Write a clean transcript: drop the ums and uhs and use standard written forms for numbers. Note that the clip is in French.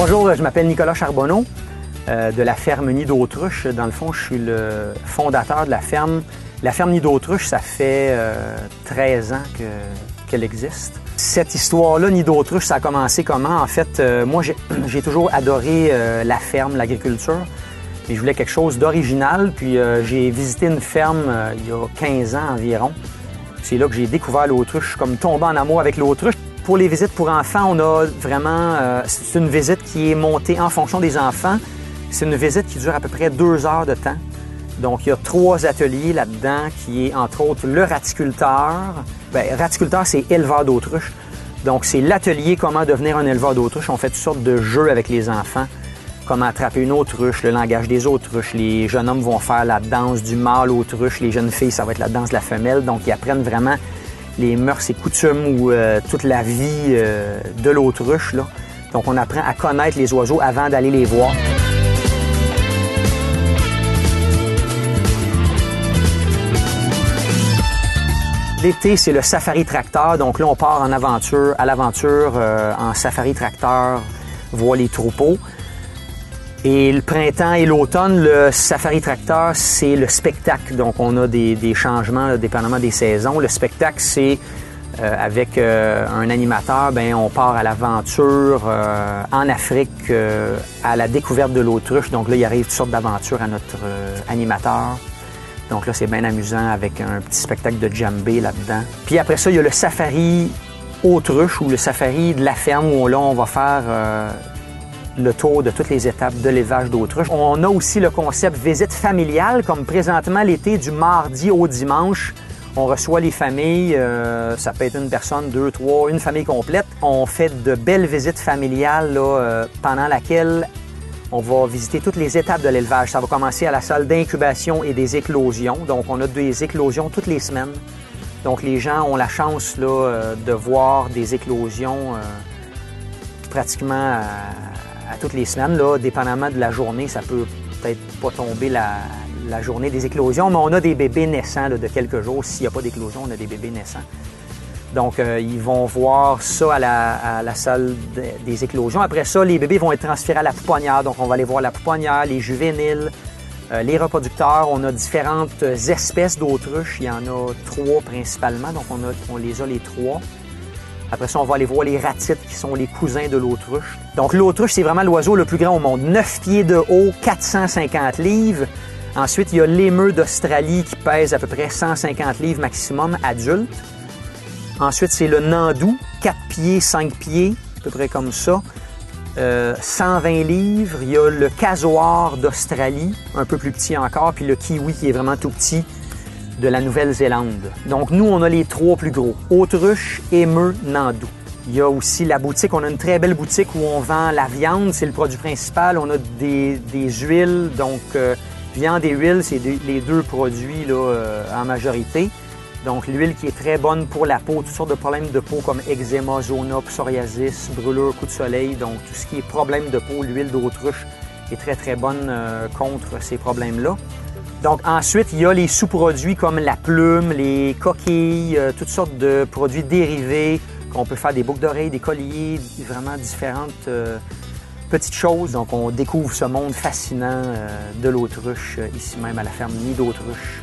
Bonjour, je m'appelle Nicolas Charbonneau de la ferme Nid d'Autruche. Dans le fond, je suis le fondateur de la ferme. La ferme Nid d'Autruche, ça fait 13 ans qu'elle existe. Cette histoire-là, Nid d'Autruche, ça a commencé comment? En fait, moi, j'ai toujours adoré la ferme, l'agriculture. Et je voulais quelque chose d'original. Puis j'ai visité une ferme il y a 15 ans environ. C'est là que j'ai découvert l'autruche. Je suis comme tombé en amour avec l'autruche. Pour les visites pour enfants, on a vraiment... c'est une visite qui est montée en fonction des enfants. C'est une visite qui dure à peu près 2 heures de temps. Donc, il y a 3 ateliers là-dedans, qui est entre autres le raticulteur. Bien, raticulteur, c'est éleveur d'autruche. Donc, c'est l'atelier comment devenir un éleveur d'autruche. On fait toutes sortes de jeux avec les enfants. Comment attraper une autruche, le langage des autruches. Les jeunes hommes vont faire la danse du mâle autruche. Les jeunes filles, ça va être la danse de la femelle. Donc, ils apprennent vraiment les mœurs et coutumes ou toute la vie de l'autruche. Donc, on apprend à connaître les oiseaux avant d'aller les voir. L'été, c'est le safari tracteur. Donc là, on part en aventure, à l'aventure en safari tracteur, voir les troupeaux. Et le printemps et l'automne, le safari tracteur, c'est le spectacle. Donc, on a des changements là, dépendamment des saisons. Le spectacle, c'est avec un animateur, bien, on part à l'aventure en Afrique à la découverte de l'autruche. Donc là, il arrive toutes sortes d'aventures à notre animateur. Donc là, c'est bien amusant avec un petit spectacle de djembé là-dedans. Puis après ça, il y a le safari autruche ou le safari de la ferme où là, on va faire le tour de toutes les étapes de l'élevage d'autruche. On a aussi le concept visite familiale, comme présentement l'été du mardi au dimanche. On reçoit les familles, ça peut être une personne, 2, 3, une famille complète. On fait de belles visites familiales là, pendant laquelle on va visiter toutes les étapes de l'élevage. Ça va commencer à la salle d'incubation et des éclosions. Donc, on a des éclosions toutes les semaines. Donc, les gens ont la chance là, de voir des éclosions pratiquement à toutes les semaines. Là, dépendamment de la journée, ça peut peut-être pas tomber la journée des éclosions, mais on a des bébés naissants là, de quelques jours. S'il n'y a pas d'éclosion, on a des bébés naissants. Donc, ils vont voir ça à la salle des éclosions. Après ça, les bébés vont être transférés à la pouponnière. Donc, on va aller voir la pouponnière, les juvéniles, les reproducteurs. On a différentes espèces d'autruches. Il y en a 3 principalement. Donc, on les a les 3. Après ça, on va aller voir les ratites qui sont les cousins de l'autruche. Donc, l'autruche, c'est vraiment l'oiseau le plus grand au monde. 9 pieds de haut, 450 livres. Ensuite, il y a l'émeu d'Australie qui pèse à peu près 150 livres maximum adulte. Ensuite, c'est le nandou, 4 pieds, 5 pieds, à peu près comme ça. 120 livres. Il y a le casoar d'Australie, un peu plus petit encore, puis le kiwi qui est vraiment tout petit de la Nouvelle-Zélande. Donc, nous, on a les 3 plus gros. Autruche, émeu, nandou. Il y a aussi la boutique. On a une très belle boutique où on vend la viande. C'est le produit principal. On a des huiles. Donc, viande et huile, c'est les 2 produits là, en majorité. Donc, l'huile qui est très bonne pour la peau, toutes sortes de problèmes de peau comme eczéma, zona, psoriasis, brûlure, coup de soleil. Donc, tout ce qui est problème de peau, l'huile d'autruche est très, très bonne contre ces problèmes-là. Donc, ensuite, il y a les sous-produits comme la plume, les coquilles, toutes sortes de produits dérivés qu'on peut faire des boucles d'oreilles, des colliers, vraiment différentes petites choses. Donc, on découvre ce monde fascinant de l'autruche ici même à la ferme Nid d'Autruche.